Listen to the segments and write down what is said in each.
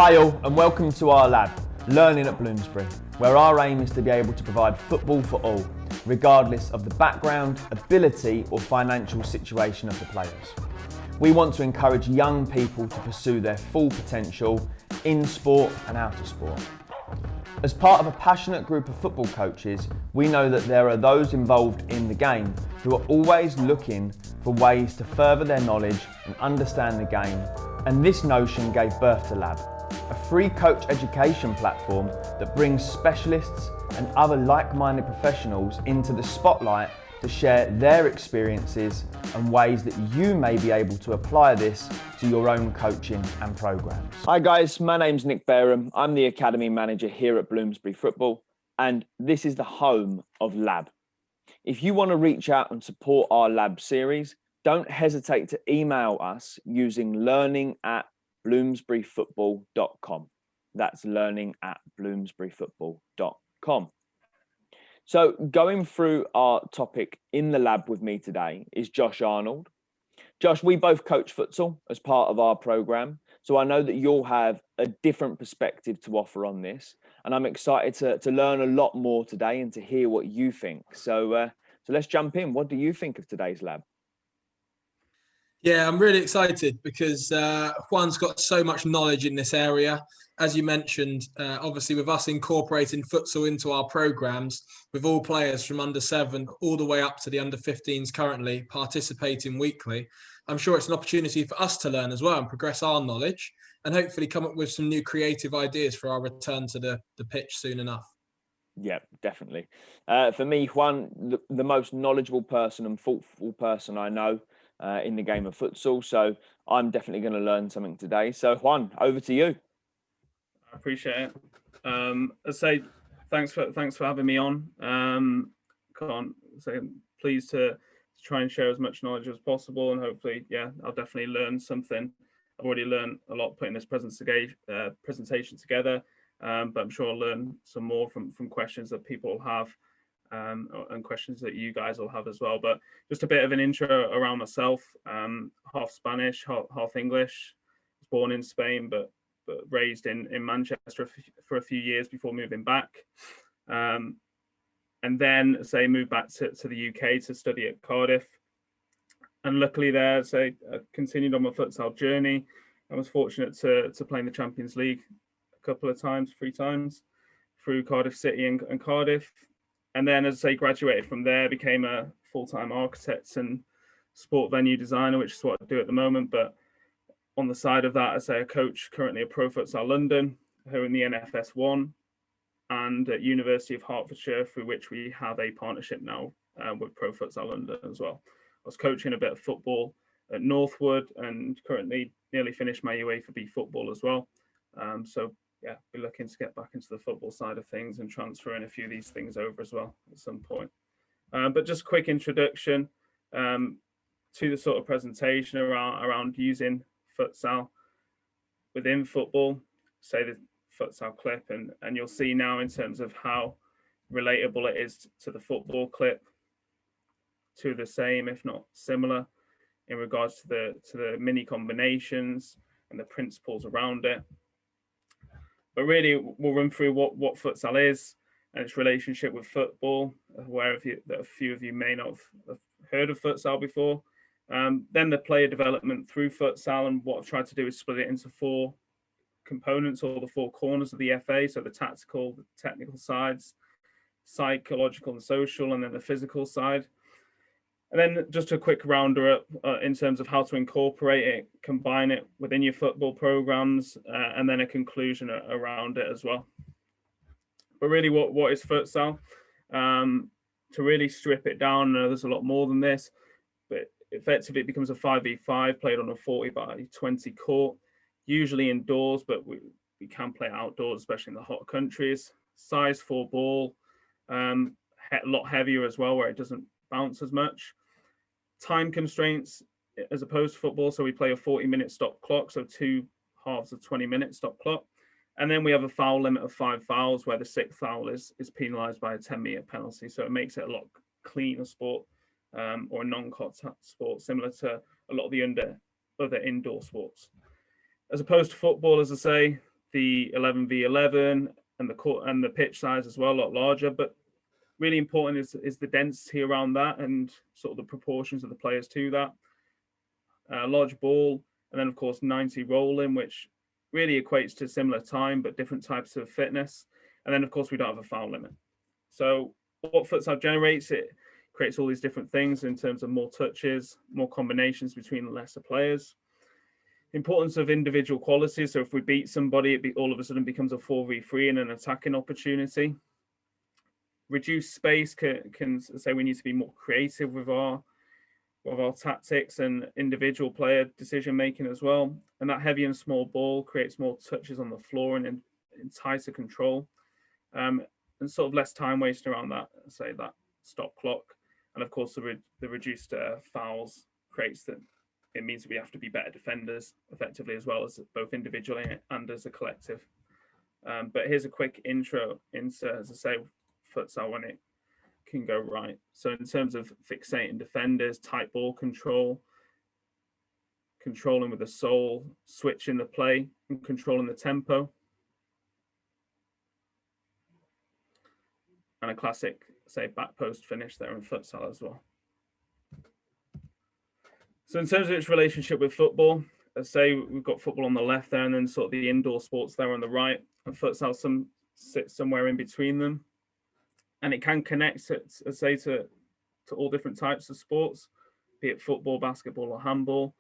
Hi all, and welcome to our lab, Learning at Bloomsbury, where our aim is to be able to provide football for all, regardless of the background, ability or financial situation of the players. We want to encourage young people to pursue their full potential in sport and out of sport. As part of a passionate group of football coaches, we know that there are those involved in the game who are always looking for ways to further their knowledge and understand the game, and this notion gave birth to L.A.B, a free coach education platform that brings specialists and other like-minded professionals into the spotlight to share their experiences and ways that you may be able to apply this to your own coaching and programs. Hi guys, my name's Nick Bareham. I'm the Academy Manager here at Bloomsbury Football, and this is the home of L.A.B. If you want to reach out and support our L.A.B series, don't hesitate to email us using learning@bloomsburyfootball.com. That's learning@bloomsburyfootball.com. So going through our topic in the lab with me today is Josh Arnold. Josh, we both coach futsal as part of our program, so I know that you'll have a different perspective to offer on this, and I'm excited to learn a lot more today and to hear what you think. So let's jump in. What do you think of today's lab? Yeah, I'm really excited because Juan's got so much knowledge in this area. As you mentioned, obviously with us incorporating futsal into our programs, with all players from under 7 all the way up to the under 15s currently participating weekly, I'm sure it's an opportunity for us to learn as well and progress our knowledge and hopefully come up with some new creative ideas for our return to the pitch soon enough. Yeah, definitely. For me, Juan, the most knowledgeable person and thoughtful person I know in the game of futsal. So I'm definitely going to learn something today. So Juan, over to you. I appreciate it. I say thanks for having me on. Can't say pleased to try and share as much knowledge as possible, and hopefully, yeah, I'll definitely learn something. I've already learned a lot putting this presentation together, but I'm sure I'll learn some more from questions that people will have. And questions that you guys will have as well. But just a bit of an intro around myself. Half Spanish, half English. I was born in Spain, but raised in Manchester for a few years before moving back. And then moved back to the UK to study at Cardiff. And luckily there, I continued on my futsal journey. I was fortunate to play in the Champions League a couple of times, 3 times, through Cardiff City and Cardiff. And then, as I say, graduated from there, became a full-time architect and sport venue designer, which is what I do at the moment. But on the side of that, I coach currently at ProFutsal London, who are in the NFS1, and at University of Hertfordshire, through which we have a partnership now with ProFutsal London as well. I was coaching a bit of football at Northwood and currently nearly finished my UEFA B football as well. So yeah, be looking to get back into the football side of things and transferring a few of these things over as well at some point. But just a quick introduction to the sort of presentation around using futsal within football, say the futsal clip, and you'll see now in terms of how relatable it is to the football clip, to the same, if not similar, in regards to the mini combinations and the principles around it. But really, we'll run through what futsal is and its relationship with football, where a few of you may not have heard of futsal before. Then the player development through futsal, and what I've tried to do is split it into 4 components, or the 4 corners of the FA. So the tactical, the technical sides, psychological and social, and then the physical side. And then just a quick rounder up in terms of how to incorporate it, combine it within your football programs, and then a conclusion around it as well. But really, what is futsal? To really strip it down, there's a lot more than this, but effectively it becomes a 5v5 played on a 40-by-20 court, usually indoors, but we can play outdoors, especially in the hot countries. Size 4 ball, a lot heavier as well, where it doesn't bounce as much. Time constraints as opposed to football, so we play a 40-minute stop clock, so 2 halves of 20-minute stop clock, and then we have a foul limit of 5 fouls, where the 6th foul is penalised by a 10-metre penalty. So it makes it a lot cleaner sport, or a non-contact sport, similar to a lot of the other indoor sports. As opposed to football, as I say, the 11v11 and the court and the pitch size as well, a lot larger. But really important is the density around that and sort of the proportions of the players to that. Large ball, and then of course 90 rolling, which really equates to similar time but different types of fitness. And then of course we don't have a foul limit. So what futsal generates, it creates all these different things in terms of more touches, more combinations between lesser players. Importance of individual qualities. So if we beat somebody, it all of a sudden becomes a 4v3 and an attacking opportunity. Reduced space can say we need to be more creative with our tactics and individual player decision making as well. And that heavy and small ball creates more touches on the floor and in tighter control, and sort of less time wasted around that, say that stop clock. And of course the reduced fouls creates that. It means we have to be better defenders effectively as well, as both individually and as a collective. But here's a quick intro into, as I say, futsal when it can go right. So in terms of fixating defenders, tight ball control, controlling with the soul, switching the play and controlling the tempo. And a classic, say, back post finish there in futsal as well. So in terms of its relationship with football, let's say we've got football on the left there and then sort of the indoor sports there on the right, and futsal sits somewhere in between them. And it can connect, let's say, to all different types of sports, be it football, basketball, or handball,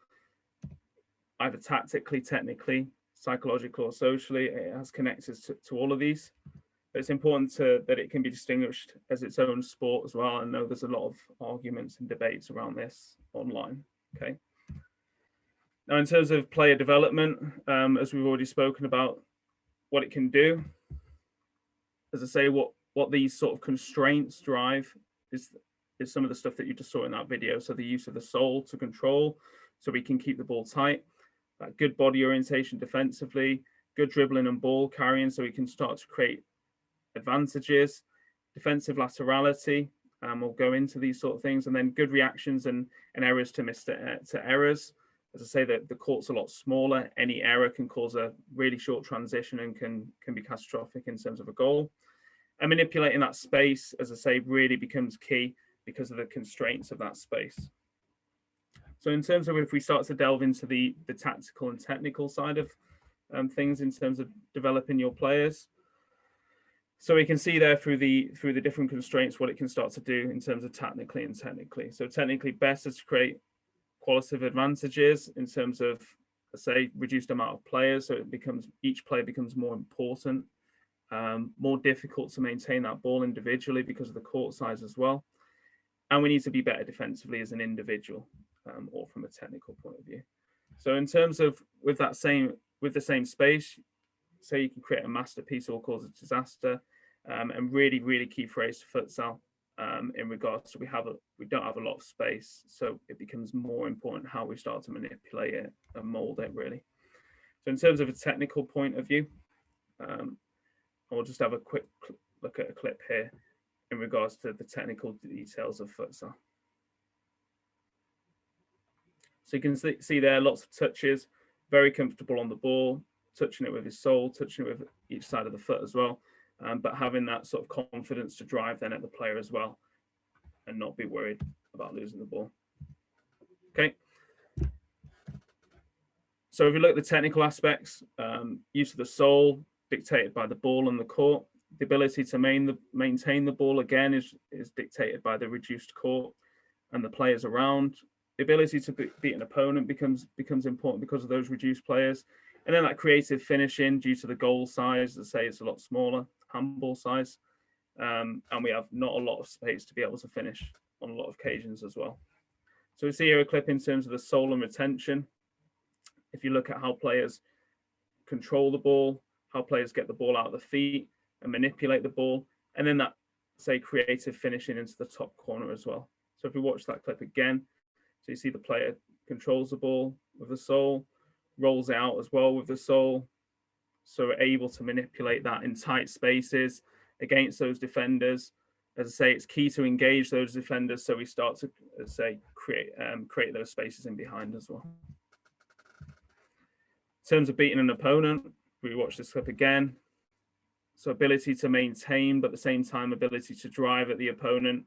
either tactically, technically, psychological, or socially. It has connectors to all of these. But it's important that it can be distinguished as its own sport as well. I know there's a lot of arguments and debates around this online. Okay. Now, in terms of player development, as we've already spoken about, what it can do, as I say, what these sort of constraints drive is some of the stuff that you just saw in that video. So the use of the soul to control, so we can keep the ball tight, that good body orientation defensively, good dribbling and ball carrying, so we can start to create advantages, defensive laterality. We'll go into these sort of things, and then good reactions and errors to errors. As I say, the court's a lot smaller. Any error can cause a really short transition and can be catastrophic in terms of a goal. And manipulating that space, as I say, really becomes key because of the constraints of that space. So in terms of if we start to delve into the tactical and technical side of things in terms of developing your players, so we can see there through the different constraints what it can start to do in terms of technically and technically. So technically, best is to create qualitative advantages in terms of, say, reduced amount of players. So each player becomes more important, more difficult to maintain that ball individually because of the court size as well. And we need to be better defensively as an individual, or from a technical point of view. So in terms of with the same space, say you can create a masterpiece or cause a disaster, and really, really key phrase to futsal in regards to we don't have a lot of space, so it becomes more important how we start to manipulate it and mold it really. So in terms of a technical point of view, I'll just have a quick look at a clip here in regards to the technical details of futsal. So you can see there lots of touches, very comfortable on the ball, touching it with his soul, touching it with each side of the foot as well, but having that sort of confidence to drive then at the player as well and not be worried about losing the ball. Okay. So if you look at the technical aspects, use of the soul dictated by the ball and the court. The ability to maintain the ball again is dictated by the reduced court and the players around. The ability to beat an opponent becomes important because of those reduced players. And then that creative finishing due to the goal size, let's say it's a lot smaller, handball size. And we have not a lot of space to be able to finish on a lot of occasions as well. So we see here a clip in terms of the soul and retention. If you look at how players control the ball, how players get the ball out of the feet and manipulate the ball, and then that, say, creative finishing into the top corner as well. So if we watch that clip again, so you see the player controls the ball with the soul, rolls it out as well with the soul. So we're able to manipulate that in tight spaces against those defenders. As I say, it's key to engage those defenders. So we start to, let's say, create those spaces in behind as well. In terms of beating an opponent, We watch this clip again. So ability to maintain, but at the same time, ability to drive at the opponent.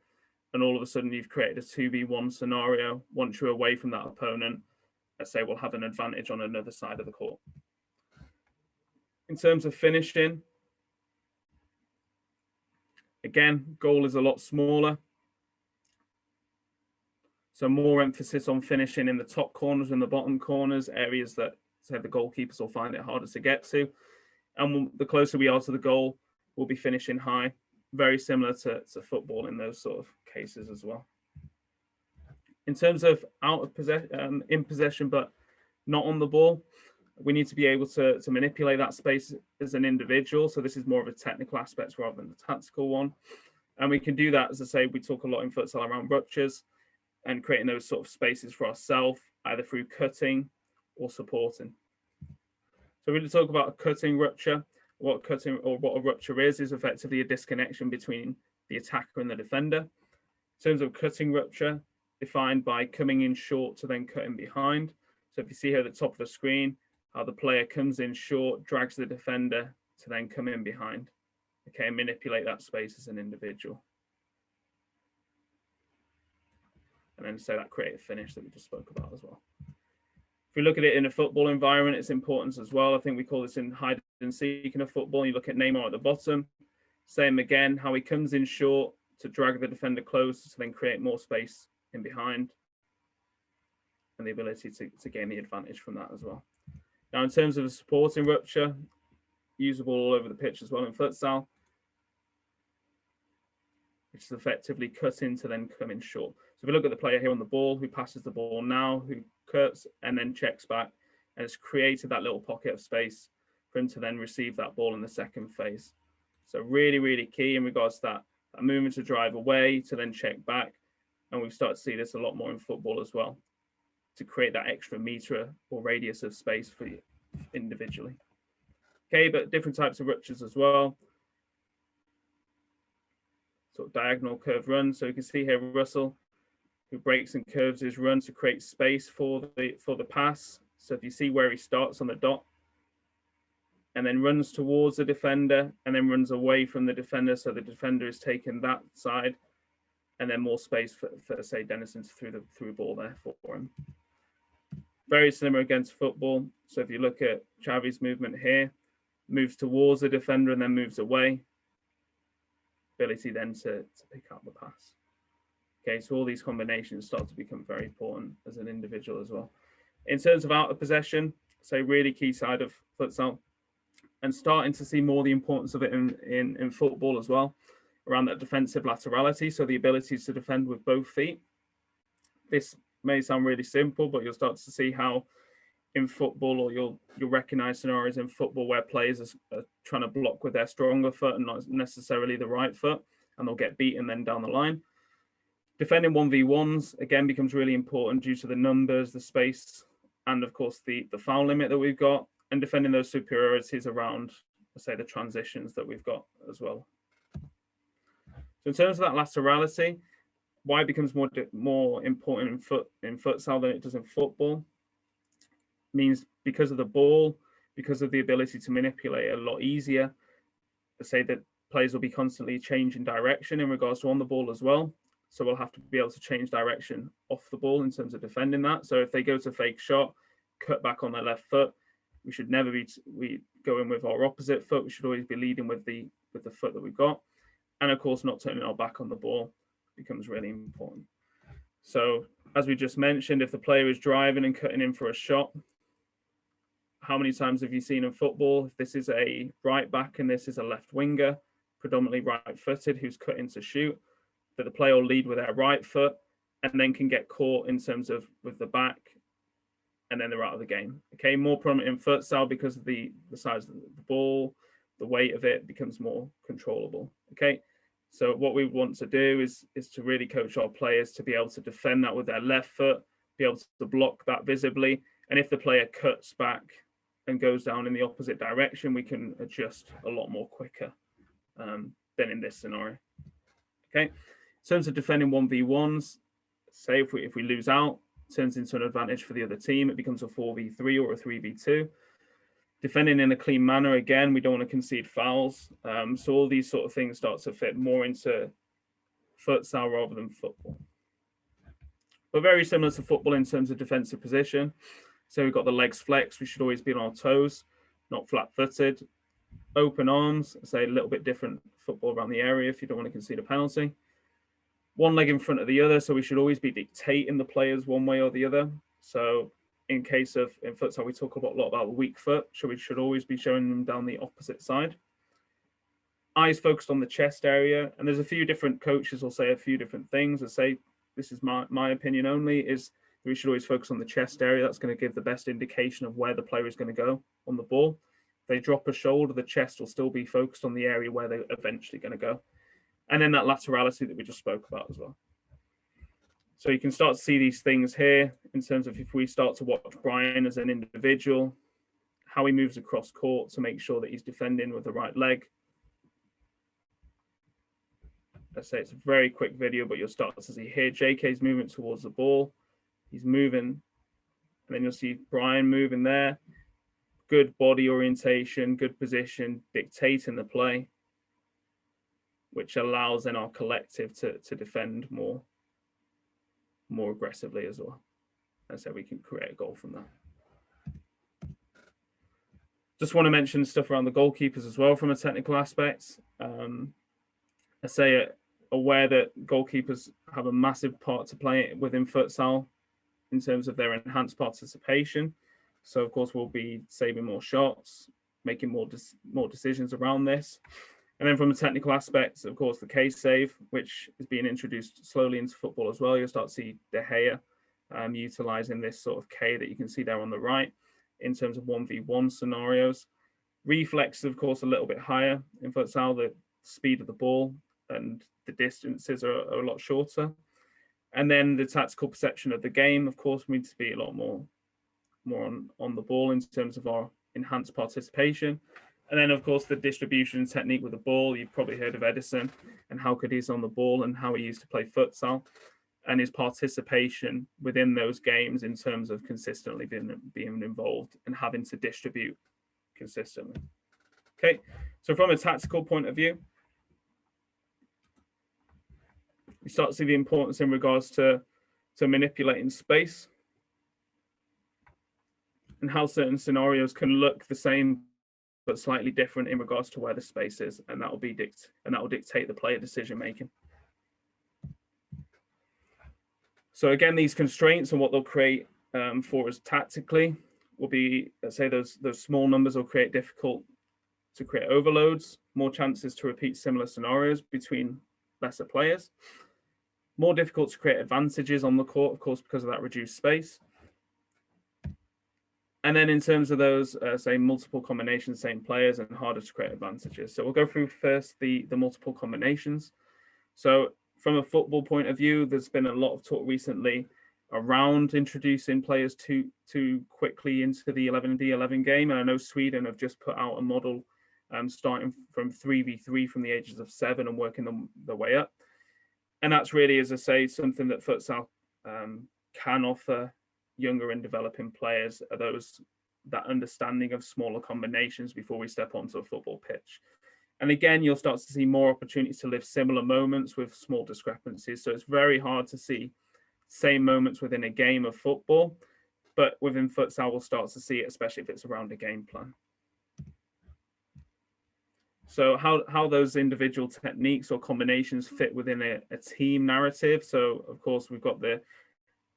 And all of a sudden you've created a 2v1 scenario. Once you're away from that opponent, let's say we'll have an advantage on another side of the court. In terms of finishing, again, goal is a lot smaller. So more emphasis on finishing in the top corners and the bottom corners, areas that, say, the goalkeepers will find it harder to get to. And the closer we are to the goal, we'll be finishing high. Very similar to football in those sort of cases as well. In terms of out of possession, in possession, but not on the ball, we need to be able to manipulate that space as an individual. So this is more of a technical aspect rather than a tactical one. And we can do that, as I say, we talk a lot in futsal around ruptures and creating those sort of spaces for ourselves, either through cutting or supporting. So we're going to talk about a cutting rupture. What a rupture is effectively a disconnection between the attacker and the defender. In terms of cutting rupture, defined by coming in short to then cutting behind. So if you see here at the top of the screen, how the player comes in short, drags the defender to then come in behind. Okay, and manipulate that space as an individual. And then say that creative finish that we just spoke about as well. If we look at it in a football environment, it's important as well. I think we call this in hide and seek in a football. You look at Neymar at the bottom. Same again, how he comes in short to drag the defender close to then create more space in behind. And the ability to gain the advantage from that as well. Now, in terms of a supporting rupture, usable all over the pitch as well in futsal, which is effectively cutting to then come in short. So if we look at the player here on the ball, who passes the ball now, who cuts and then checks back, and it's created that little pocket of space for him to then receive that ball in the second phase. So really, really key in regards to that movement to drive away, to then check back. And we've started to see this a lot more in football as well, to create that extra meter or radius of space for you individually. Okay, but different types of ruptures as well. Sort of diagonal curve run. So you can see here Russell, who breaks and curves his run to create space for the pass. So if you see where he starts on the dot, and then runs towards the defender, and then runs away from the defender, so the defender is taking that side, and then more space for say Dennison's through ball there for him. Very similar against football. So if you look at Xavi's movement here, moves towards the defender and then moves away. Ability then to pick up the pass. Okay, so all these combinations start to become very important as an individual as well. In terms of out of possession, so really key side of futsal, and starting to see more the importance of it in football as well, around that defensive laterality, so the ability to defend with both feet. This may sound really simple, but you'll start to see how in football, or you'll recognize scenarios in football where players are trying to block with their stronger foot and not necessarily the right foot, and they'll get beaten then down the line. Defending 1v1s, again, becomes really important due to the numbers, the space, and of course the foul limit that we've got, and defending those superiorities around, let's say, the transitions that we've got as well. So in terms of that laterality, why it becomes more important in futsal than it does in football, means because of the ball, because of the ability to manipulate it a lot easier. To say that players will be constantly changing direction in regards to on the ball as well. So we'll have to be able to change direction off the ball in terms of defending that. So if they go to fake shot, cut back on their left foot, we should never be going with our opposite foot. We should always be leading with the foot that we've got. And of course, not turning our back on the ball becomes really important. So as we just mentioned, if the player is driving and cutting in for a shot, how many times have you seen in football, if this is a right back and this is a left winger, predominantly right-footed, who's cut in to shoot, that the player will lead with their right foot and then can get caught in terms of with the back, and then they're out of the game. Okay, more prominent in futsal because of the size of the ball, the weight of it becomes more controllable. Okay, so what we want to do is to really coach our players to be able to defend that with their left foot, be able to block that visibly, and if the player cuts back and goes down in the opposite direction, we can adjust a lot more quicker than in this scenario. Okay, in terms of defending 1v1s, say if we lose out, it turns into an advantage for the other team. It becomes a 4v3 or a 3v2. Defending in a clean manner, again, we don't want to concede fouls. So all these sort of things start to fit more into futsal rather than football. But very similar to football in terms of defensive position. So we've got the legs flexed. We should always be on our toes, not flat-footed. Open arms, say a little bit different football around the area if you don't want to concede a penalty. One leg in front of the other, so we should always be dictating the players one way or the other. So in case of, in futsal, we talk a lot about the weak foot, so we should always be showing them down the opposite side. Eyes focused on the chest area, and there's a few different coaches will say a few different things. I say, this is my opinion only, is we should always focus on the chest area. That's going to give the best indication of where the player is going to go on the ball. If they drop a shoulder, the chest will still be focused on the area where they're eventually going to go. And then that laterality that we just spoke about as well. So you can start to see these things here in terms of if we start to watch Brian as an individual, how he moves across court to make sure that he's defending with the right leg. Let's say it's a very quick video, but you'll start to see here JK's movement towards the ball. He's moving, and then you'll see Brian moving there. Good body orientation, good position, dictating the play, which allows then our collective to defend more aggressively as well. And so we can create a goal from that. Just want to mention stuff around the goalkeepers as well from a technical aspect. I say aware that goalkeepers have a massive part to play within futsal in terms of their enhanced participation. So of course we'll be saving more shots, making more decisions around this. And then from a technical aspect, of course, the case save, which is being introduced slowly into football as well. You'll start to see De Gea utilizing this sort of K that you can see there on the right in terms of 1v1 scenarios. Reflex, of course, a little bit higher in futsal, the speed of the ball and the distances are a lot shorter. And then the tactical perception of the game, of course, needs to be a lot more on the ball in terms of our enhanced participation. And then, of course, the distribution technique with the ball. You've probably heard of Edison and how good he's on the ball and how he used to play futsal and his participation within those games in terms of consistently being involved and having to distribute consistently. Okay, so from a tactical point of view, we start to see the importance in regards to manipulating space and how certain scenarios can look the same but slightly different in regards to where the space is, and that will dictate the player decision making. So again, these constraints and what they'll create for us tactically will be, let's say those small numbers will create difficult to create overloads, more chances to repeat similar scenarios between lesser players, more difficult to create advantages on the court, of course, because of that reduced space. And then in terms of those, say, multiple combinations, same players, and harder to create advantages. So we'll go through first the multiple combinations. So from a football point of view, there's been a lot of talk recently around introducing players too quickly into the 11v11 game. And I know Sweden have just put out a model starting from 3v3 from the ages of 7 and working their way up. And that's really, as I say, something that futsal can offer younger and developing players, are that understanding of smaller combinations before we step onto a football pitch. And again, you'll start to see more opportunities to live similar moments with small discrepancies. So it's very hard to see same moments within a game of football, but within futsal, we'll start to see it, especially if it's around a game plan. So how those individual techniques or combinations fit within a team narrative. So of course, we've got the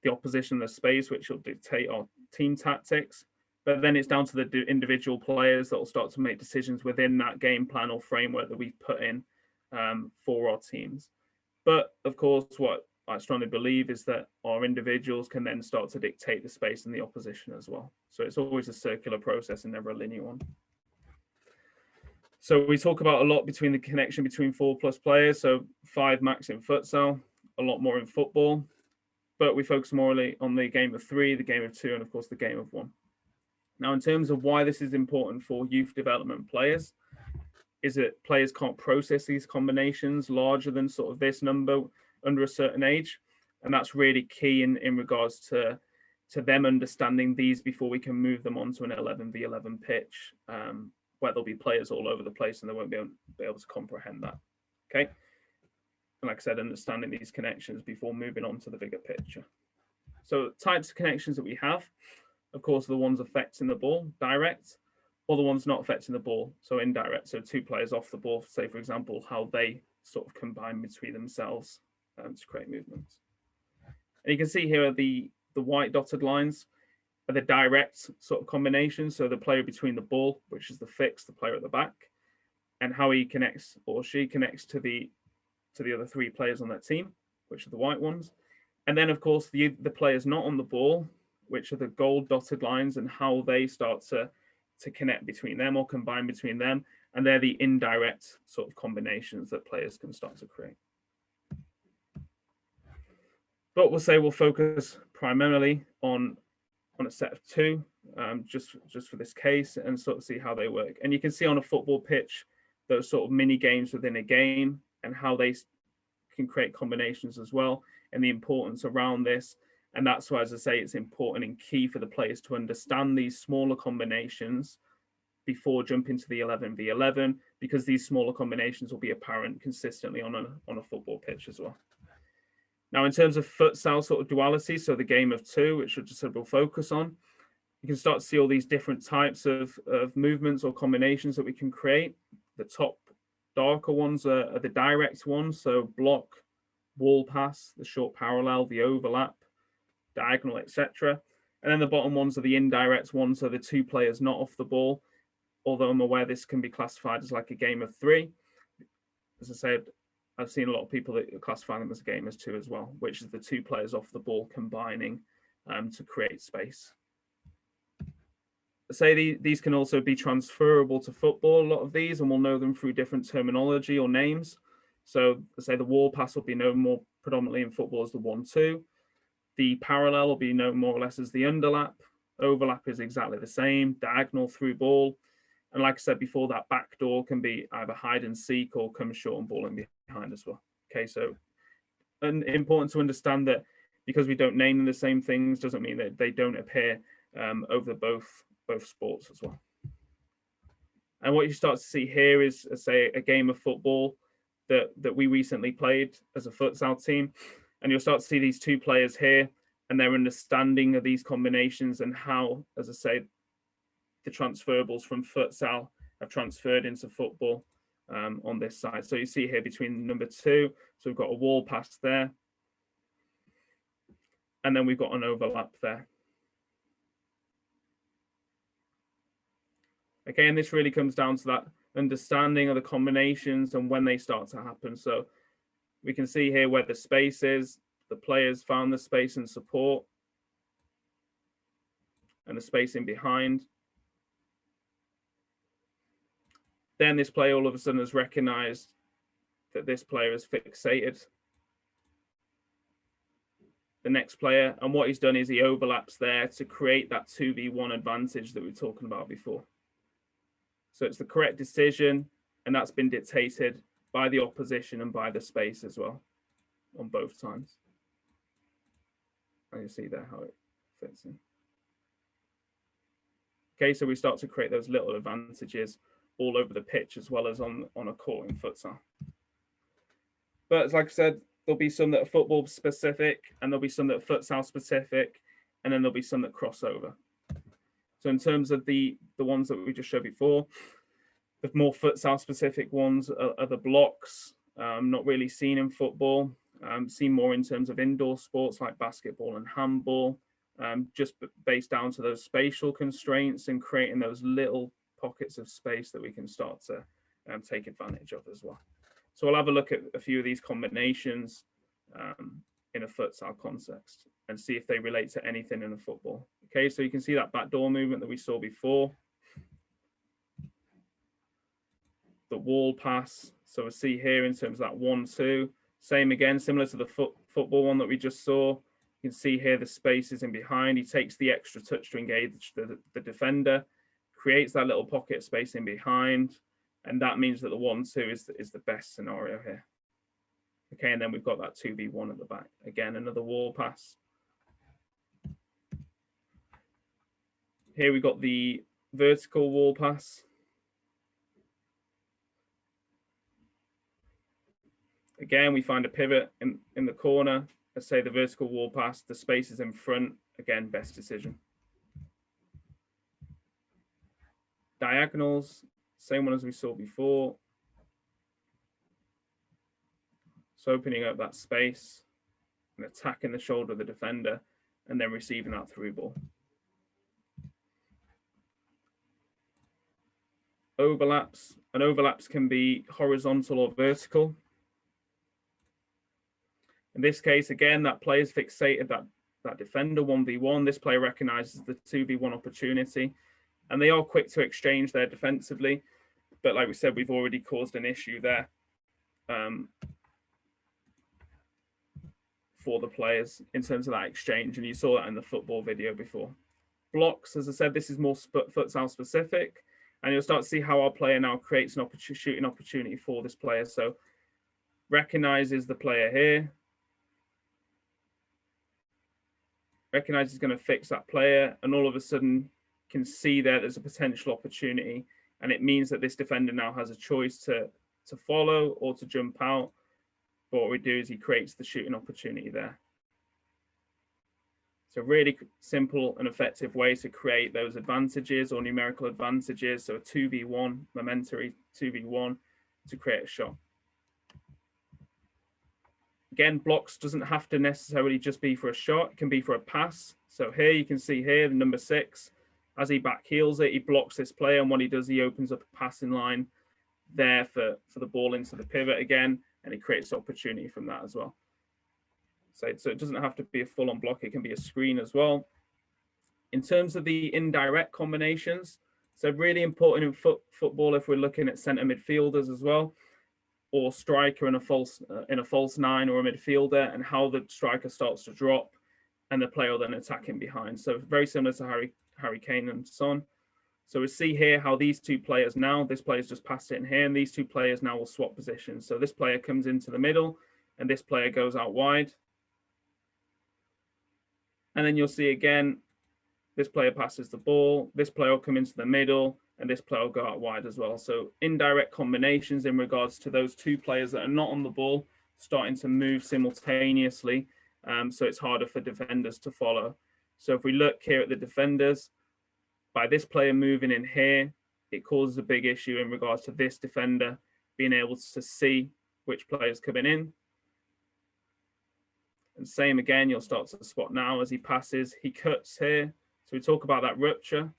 opposition, the space, which will dictate our team tactics. But then it's down to the individual players that will start to make decisions within that game plan or framework that we've put in for our teams. But of course, what I strongly believe is that our individuals can then start to dictate the space in the opposition as well. So it's always a circular process and never a linear one. So we talk about a lot between the connection between 4+ players. So 5 max in futsal, a lot more in football. But we focus more on the game of 3, the game of 2, and of course the game of 1. Now, in terms of why this is important for youth development players, is that players can't process these combinations larger than sort of this number under a certain age. And that's really key in regards to to them understanding these before we can move them onto an 11v11 pitch, where there'll be players all over the place and they won't be able to comprehend that. Okay. And like I said, understanding these connections before moving on to the bigger picture. So types of connections that we have, of course, are the ones affecting the ball, direct, or the ones not affecting the ball, so indirect. So two players off the ball, say, for example, how they sort of combine between themselves to create movements. And you can see here the white dotted lines are the direct sort of combinations. So the player between the ball, which is the fix, the player at the back, and how he connects or she connects to the other three players on that team, which are the white ones. And then, of course, the players not on the ball, which are the gold dotted lines, and how they start to connect between them or combine between them. And they're the indirect sort of combinations that players can start to create. But we'll say we'll focus primarily on a set of two, just for this case, and sort of see how they work. And you can see on a football pitch those sort of mini games within a game and how they can create combinations as well, and the importance around this. And that's why, as I say, it's important and key for the players to understand these smaller combinations before jumping to the 11v11, because these smaller combinations will be apparent consistently on a football pitch as well. Now, in terms of futsal sort of duality, so the game of two, which we'll focus on, you can start to see all these different types of movements or combinations that we can create. The top darker ones are the direct ones, so block, wall pass, the short parallel, the overlap, diagonal, etc. And then the bottom ones are the indirect ones, so the two players not off the ball, although I'm aware this can be classified as like a game of three. As I said, I've seen a lot of people that classify them as a game as two as well, which is the two players off the ball combining to create space. Say these can also be transferable to football, a lot of these, and we'll know them through different terminology or names. So say the wall pass will be known more predominantly in football as the 1-2. The parallel will be known more or less as the underlap. Overlap is exactly the same, diagonal through ball. And like I said before, that back door can be either hide and seek or come short and ball in behind as well. Okay, so and important to understand that because we don't name them the same things doesn't mean that they don't appear over both sports as well. And what you start to see here is, say, a game of football that we recently played as a futsal team. And you'll start to see these two players here and their understanding of these combinations and how, as I say, the transferables from futsal have transferred into football on this side. So you see here between number two, so we've got a wall pass there. And then we've got an overlap there. Okay, and this really comes down to that understanding of the combinations and when they start to happen. So we can see here where the space is, the players found the space and support, and the space in behind. Then this player all of a sudden has recognized that this player is fixated the next player, and what he's done is he overlaps there to create that 2v1 advantage that we were talking about before. So it's the correct decision, and that's been dictated by the opposition and by the space as well on both times. And you see there how it fits in. Okay, so we start to create those little advantages all over the pitch as well as on a court in futsal. But like I said, there'll be some that are football specific, and there'll be some that are futsal specific, and then there'll be some that cross over. So in terms of the ones that we just showed before, the more futsal specific ones are the blocks, not really seen in football, seen more in terms of indoor sports like basketball and handball, just based down to those spatial constraints and creating those little pockets of space that we can start to take advantage of as well. So we'll have a look at a few of these combinations in a futsal context and see if they relate to anything in a football. Okay, so you can see that backdoor movement that we saw before. The wall pass. So we'll see here in terms of that 1-2. Same again, similar to the football one that we just saw. You can see here the space is in behind. He takes the extra touch to engage the defender, creates that little pocket space in behind. And that means that the 1-2 is the best scenario here. Okay, and then we've got that 2v1 at the back. Again, another wall pass. Here we got the vertical wall pass. Again, we find a pivot in the corner. Let's say the vertical wall pass, the space is in front. Again, best decision. Diagonals, same one as we saw before. So opening up that space and attacking the shoulder of the defender and then receiving that through ball. Overlaps, and overlaps can be horizontal or vertical. In this case, again, that player's fixated that defender 1v1. This player recognizes the 2v1 opportunity, and they are quick to exchange there defensively. But like we said, we've already caused an issue there for the players in terms of that exchange, and you saw that in the football video before. Blocks, as I said, this is more futsal specific, and you'll start to see how our player now creates an shooting opportunity for this player. So recognizes the player here, recognizes he's going to fix that player, and all of a sudden can see that there's a potential opportunity, and it means that this defender now has a choice to follow or to jump out. But what we do is he creates the shooting opportunity there. It's a really simple and effective way to create those advantages or numerical advantages. So a 2v1, momentary 2v1 to create a shot. Again, blocks doesn't have to necessarily just be for a shot. It can be for a pass. So here you can see here, the number 6, as he back heels it, he blocks this player. And what he does, he opens up a passing line there for the ball into the pivot again. And he creates opportunity from that as well. So it doesn't have to be a full-on block. It can be a screen as well. In terms of the indirect combinations, so really important in football if we're looking at centre midfielders as well, or striker in a false 9 or a midfielder, and how the striker starts to drop and the player will then attack him behind. So very similar to Harry Kane and Son. So we see here how these two players now, this player's just passed it in here, and these two players now will swap positions. So this player comes into the middle and this player goes out wide. And then you'll see again, this player passes the ball, this player will come into the middle, and this player will go out wide as well. So indirect combinations in regards to those two players that are not on the ball starting to move simultaneously. So it's harder for defenders to follow. So if we look here at the defenders, by this player moving in here, it causes a big issue in regards to this defender being able to see which player's coming in. And same again, you'll start to spot now as he passes, he cuts here. So we talk about that rupture.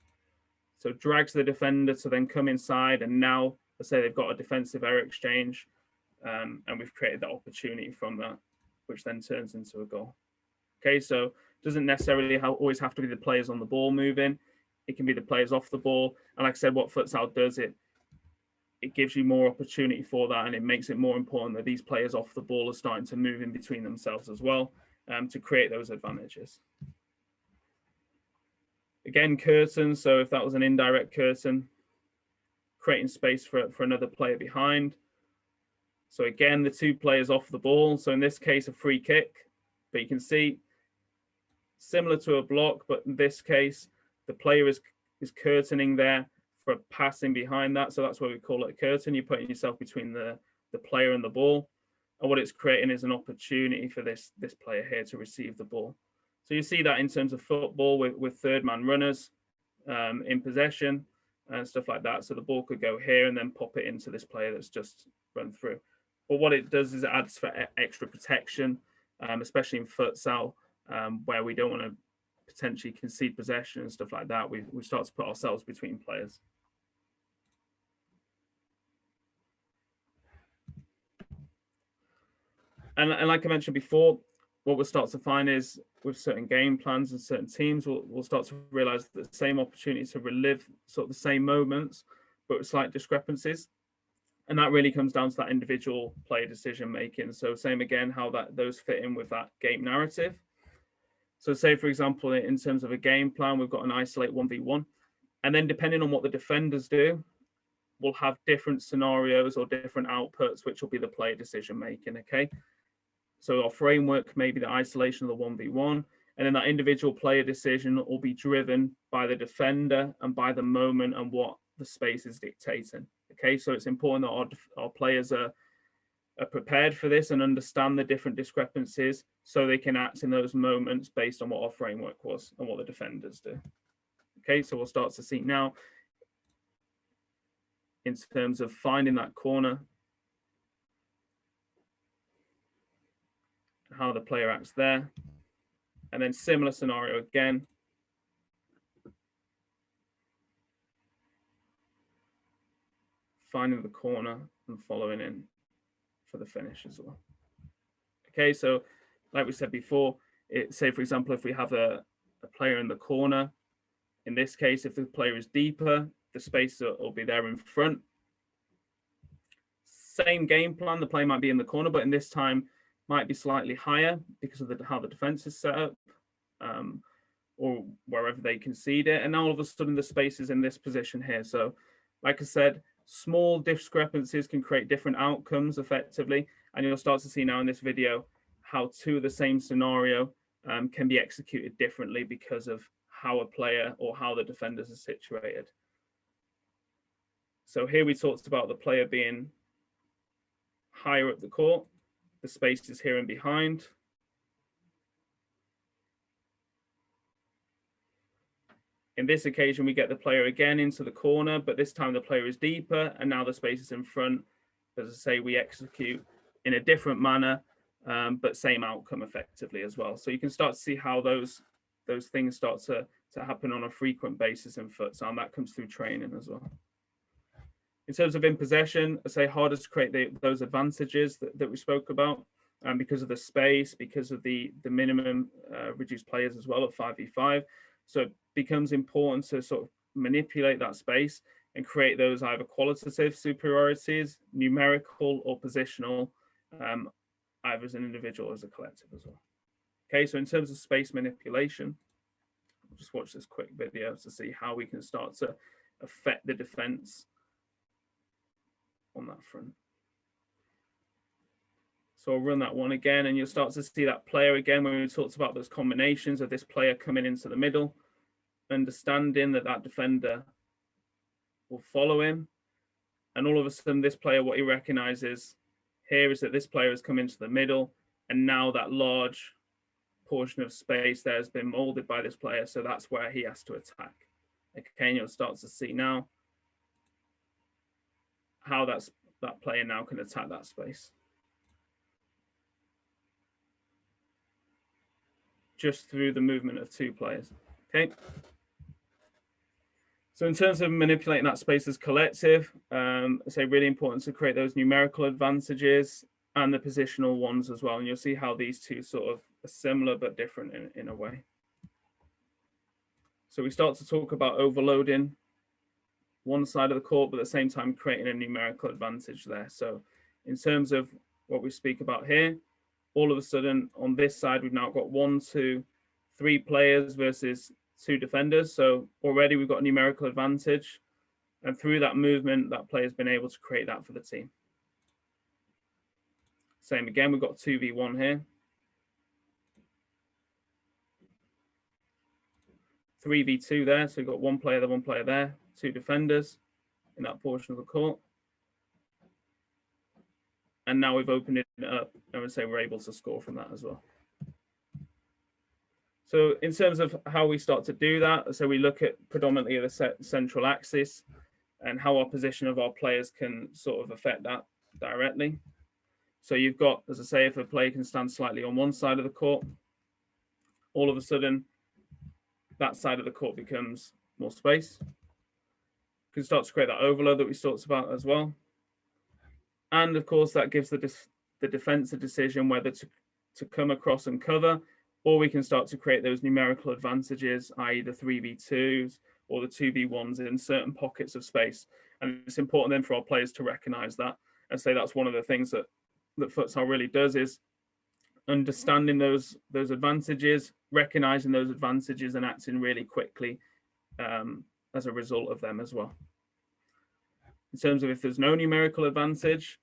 So drags the defender to then come inside, and now let's say they've got a defensive error exchange, and we've created that opportunity from that, which then turns into a goal. Okay, so it doesn't necessarily always have to be the players on the ball moving. It can be the players off the ball. And like I said, what futsal does, it gives you more opportunity for that, and it makes it more important that these players off the ball are starting to move in between themselves as well, to create those advantages. Again, curtains. So if that was an indirect curtain, creating space for another player behind. So again, the two players off the ball. So in this case, a free kick, but you can see similar to a block, but in this case, the player is curtaining there for passing behind that. So that's why we call it a curtain. You're putting yourself between the player and the ball. And what it's creating is an opportunity for this player here to receive the ball. So you see that in terms of football with third man runners in possession and stuff like that. So the ball could go here and then pop it into this player that's just run through. But what it does is it adds for extra protection, especially in futsal, where we don't want to potentially concede possession and stuff like that. We start to put ourselves between players. And like I mentioned before, what we'll start to find is with certain game plans and certain teams, we'll start to realize the same opportunity to relive sort of the same moments, but with slight discrepancies. And that really comes down to that individual player decision making. So same again, how those fit in with that game narrative. So say, for example, in terms of a game plan, we've got an isolate 1v1. And then depending on what the defenders do, we'll have different scenarios or different outputs, which will be the player decision making, okay? So our framework may be the isolation of the 1v1, And then that individual player decision will be driven by the defender and by the moment and what the space is dictating. Okay, so it's important that our players are prepared for this and understand the different discrepancies so they can act in those moments based on what our framework was and what the defenders do. Okay, so we'll start to see now in terms of finding that corner, how the player acts there. And then similar scenario again. Finding the corner and following in for the finish as well. Okay, so like we said before, say for example, if we have a player in the corner, in this case, if the player is deeper, the space will be there in front. Same game plan, the player might be in the corner, but in this time might be slightly higher because of how the defense is set up, or wherever they concede it. And now all of a sudden the space is in this position here. So like I said, small discrepancies can create different outcomes effectively. And you'll start to see now in this video how two of the same scenario can be executed differently because of how a player or how the defenders are situated. So here we talked about the player being higher up the court. The space is here and behind. In this occasion, we get the player again into the corner, but this time the player is deeper and now the space is in front. As I say, we execute in a different manner, but same outcome effectively as well. So you can start to see how those things start to happen on a frequent basis in futsal, and that comes through training as well. In terms of in possession, I say harder to create those advantages that we spoke about, because of the space, because of the minimum reduced players as well at 5v5. So it becomes important to sort of manipulate that space and create those either qualitative superiorities, numerical or positional, either as an individual or as a collective as well. Okay, so in terms of space manipulation, I'll just watch this quick video to see how we can start to affect the defense on that front. So I'll run that one again, and you'll start to see that player again when we talked about those combinations of this player coming into the middle, understanding that that defender will follow him. And all of a sudden, this player, what he recognizes here is that this player has come into the middle, and now that large portion of space there has been molded by this player. So that's where he has to attack. Okay, and you'll start to see now how that player now can attack that space. Just through the movement of two players. Okay. So in terms of manipulating that space as collective, I say really important to create those numerical advantages and the positional ones as well. And you'll see how these two sort of are similar but different in a way. So we start to talk about overloading one side of the court, but at the same time creating a numerical advantage there. So in terms of what we speak about here, all of a sudden on this side, we've now got 1, 2, 3 players versus 2 defenders. So already we've got a numerical advantage. And through that movement, that player's been able to create that for the team. Same again, we've got 2v1 here. 3v2 there. So we've got 1 player there, 1 player there, 2 defenders in that portion of the court. And now we've opened it up, and we say we're able to score from that as well. So in terms of how we start to do that, so we look at predominantly the central axis and how our position of our players can sort of affect that directly. So you've got, as I say, if a player can stand slightly on one side of the court, all of a sudden that side of the court becomes more space. You can start to create that overload that we talked about as well. And of course, that gives the defense a decision whether to come across and cover, or we can start to create those numerical advantages, i.e. the 3v2s or the 2v1s in certain pockets of space. And it's important then for our players to recognize that and say that's one of the things that futsal really does, is understanding those advantages, recognizing those advantages and acting really quickly as a result of them as well. In terms of if there's no numerical advantage,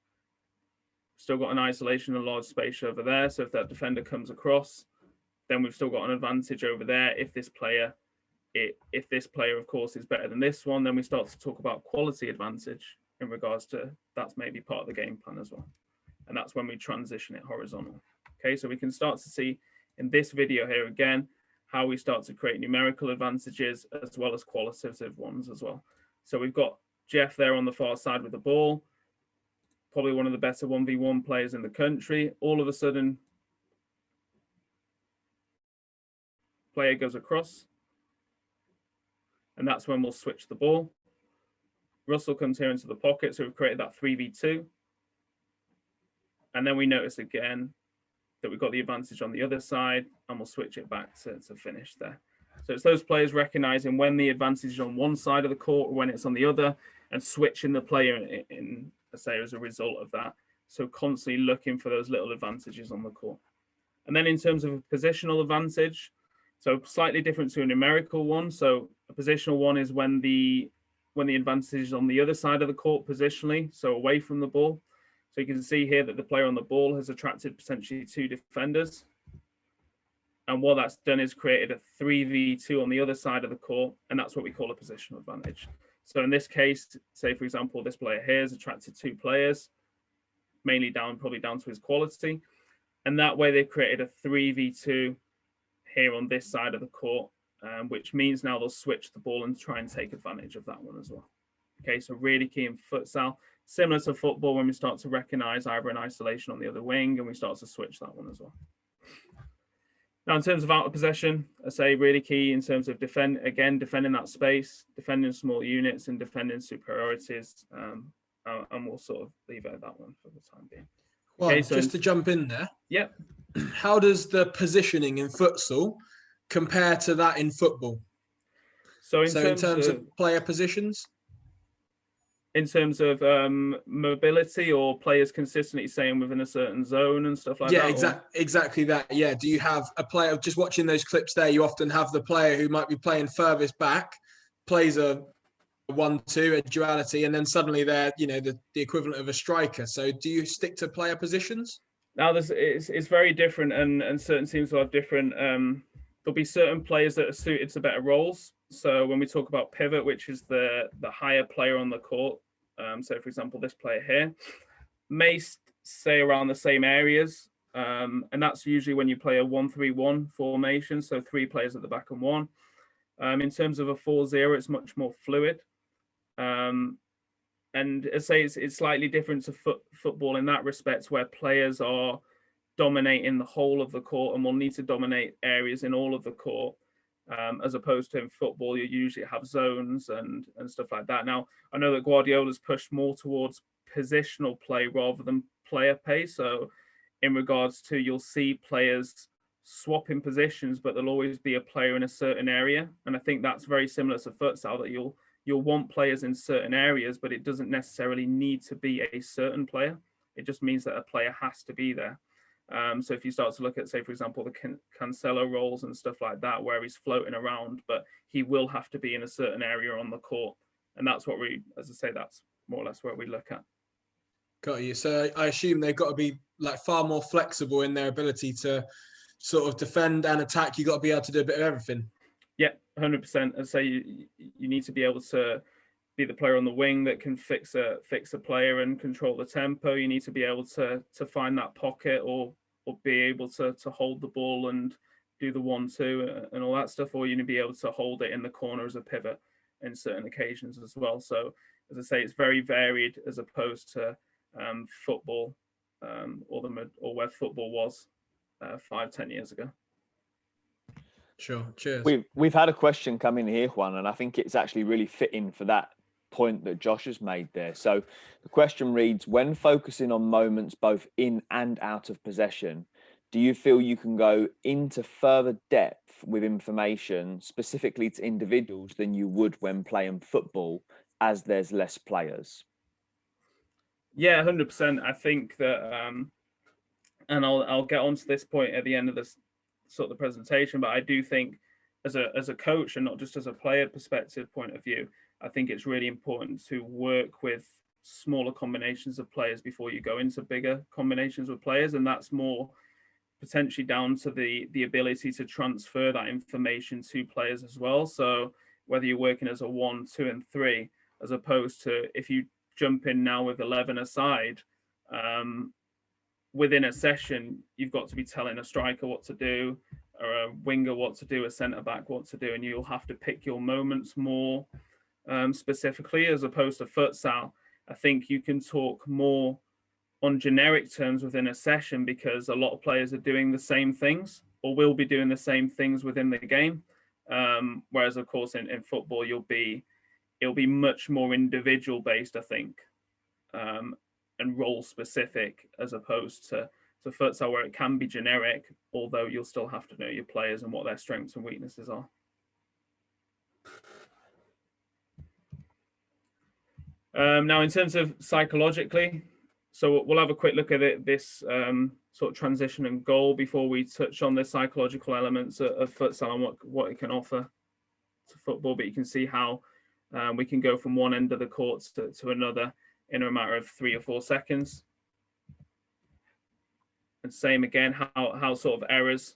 still got an isolation and large space over there. So if that defender comes across, then we've still got an advantage over there. If this player, of course, is better than this one, then we start to talk about quality advantage in regards to that's maybe part of the game plan as well. And that's when we transition it horizontal. Okay, so we can start to see in this video here again, how we start to create numerical advantages as well as qualitative ones as well. So we've got Jeff there on the far side with the ball, probably one of the better 1v1 players in the country. All of a sudden, player goes across, and that's when we'll switch the ball. Russell comes here into the pocket, so we've created that 3v2. And then we notice again that we've got the advantage on the other side, and we'll switch it back to finish there. So it's those players recognizing when the advantage is on one side of the court or when it's on the other, and switching the player in say, as a result of that. So constantly looking for those little advantages on the court. And then in terms of a positional advantage, so slightly different to a numerical one. So a positional one is when the advantage is on the other side of the court positionally, so away from the ball. So you can see here that the player on the ball has attracted potentially 2 defenders. And what that's done is created a 3v2 on the other side of the court, and that's what we call a positional advantage. So in this case, say, for example, this player here has attracted 2 players, mainly probably down to his quality. And that way they've created a 3v2 here on this side of the court, which means now they'll switch the ball and try and take advantage of that one as well. Okay, so really key in futsal, similar to football when we start to recognize either an isolation on the other wing and we start to switch that one as well. Now, in terms of out of possession, I say really key in terms of defending that space, defending small units and defending superiorities. And we'll sort of leave it at that one for the time being. Well, okay, so just to jump in there. Yep. How does the positioning in futsal compare to that in football? So in terms of player positions? In terms of mobility or players consistently staying within a certain zone and stuff like that? Yeah, exactly that. Yeah. Do you have a player, just watching those clips there, you often have the player who might be playing furthest back, plays a 1-2, a duality, and then suddenly they're, the equivalent of a striker. So do you stick to player positions? Now, it's very different, and certain teams will have different. There'll be certain players that are suited to better roles. So when we talk about pivot, which is the higher player on the court, so for example, this player here may stay around the same areas, and that's usually when you play a 1-3-1 formation, so 3 players at the back and 1. In terms of a 4-0, it's much more fluid. And I say it's slightly different to football in that respect, where players are dominating the whole of the court and will need to dominate areas in all of the court, as opposed to in football, you usually have zones and stuff like that. Now, I know that Guardiola's pushed more towards positional play rather than player pace. So in regards to, you'll see players swapping positions, but there'll always be a player in a certain area. And I think that's very similar to futsal, that you'll want players in certain areas, but it doesn't necessarily need to be a certain player. It just means that a player has to be there. So if you start to look at, say, for example, the Cancelo roles and stuff like that, where he's floating around, but he will have to be in a certain area on the court. And that's what as I say, that's more or less where we look at. Got you. So I assume they've got to be like far more flexible in their ability to sort of defend and attack. You've got to be able to do a bit of everything. Yeah, 100%. I'd say you need to be able to be the player on the wing that can fix a player and control the tempo. You need to be able to find that pocket or be able to hold the ball and do the 1-2 and all that stuff, or you need to be able to hold it in the corner as a pivot in certain occasions as well. So as I say, it's very varied as opposed to football or where football was 5-10 years ago. Sure. Cheers. We've had a question come in here, Juan, and I think it's actually really fitting for that point that Josh has made there. So the question reads, when focusing on moments both in and out of possession, do you feel you can go into further depth with information specifically to individuals than you would when playing football, as there's less players? Yeah, 100%. I think that, and I'll get onto this point at the end of this sort of the presentation, but I do think as a coach and not just as a player perspective point of view, I think it's really important to work with smaller combinations of players before you go into bigger combinations with players, and that's more potentially down to the ability to transfer that information to players as well. So whether you're working as a 1, 2, and 3, as opposed to if you jump in now with 11 aside, within a session, you've got to be telling a striker what to do, or a winger what to do, a centre back what to do, and you'll have to pick your moments more specifically, as opposed to futsal. I think you can talk more on generic terms within a session because a lot of players are doing the same things or will be doing the same things within the game. Whereas, of course, in football, it'll be much more individual based, I think, and role specific, as opposed to futsal, where it can be generic, although you'll still have to know your players and what their strengths and weaknesses are. Now, in terms of psychologically, so we'll have a quick look at this sort of transition and goal before we touch on the psychological elements of futsal and what it can offer to football. But you can see how we can go from one end of the court to another in a matter of 3 or 4 seconds. And same again, how sort of errors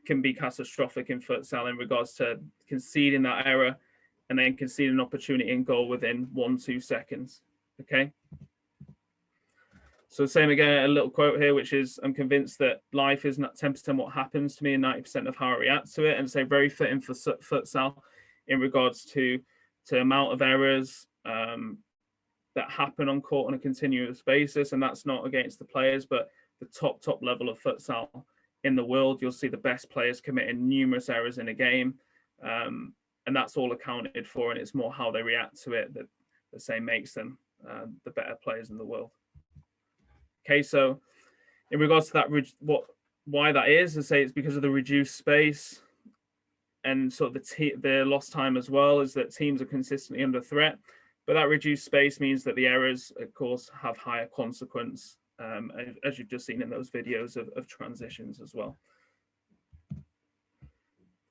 can be catastrophic in futsal in regards to conceding that error and then conceding an opportunity in goal within 1-2 seconds. Okay. So same again, a little quote here, which is, I'm convinced that life is not 10% what happens to me and 90% of how I react to it. And say very fitting for futsal in regards to amount of errors that happen on court on a continuous basis. And that's not against the players, but the top level of futsal in the world. You'll see the best players committing numerous errors in a game. And that's all accounted for. And it's more how they react to it that the same makes them the better players in the world. Okay, so in regards to that, why that is, I say it's because of the reduced space and sort of the lost time as well, is that teams are consistently under threat. But that reduced space means that the errors, of course, have higher consequence, as you've just seen in those videos of transitions as well.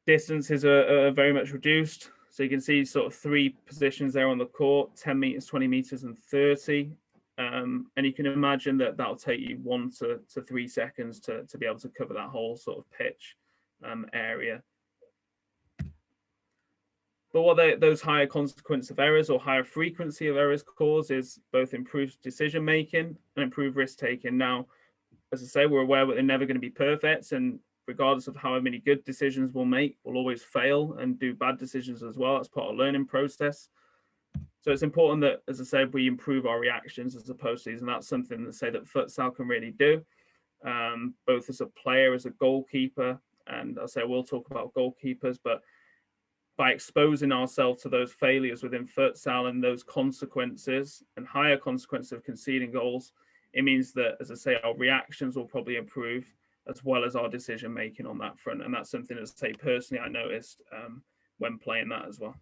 Distances are very much reduced. So you can see sort of 3 positions there on the court, 10 meters, 20 meters, and 30. And you can imagine that that'll take you 1 to 3 seconds to be able to cover that whole sort of pitch area. But what those higher consequence of errors or higher frequency of errors cause is both improved decision making and improved risk taking. Now, as I say, we're aware that they're never going to be perfect, and regardless of how many good decisions we'll make, we'll always fail and do bad decisions as well. That's part of the learning process. So it's important that, as I said, we improve our reactions as opposed to these, and that's something that say that futsal can really do, both as a player, as a goalkeeper, and I say we'll talk about goalkeepers, but by exposing ourselves to those failures within futsal and those consequences and higher consequences of conceding goals, it means that, as I say, our reactions will probably improve as well as our decision making on that front, and that's something that, say, personally I noticed when playing that as well.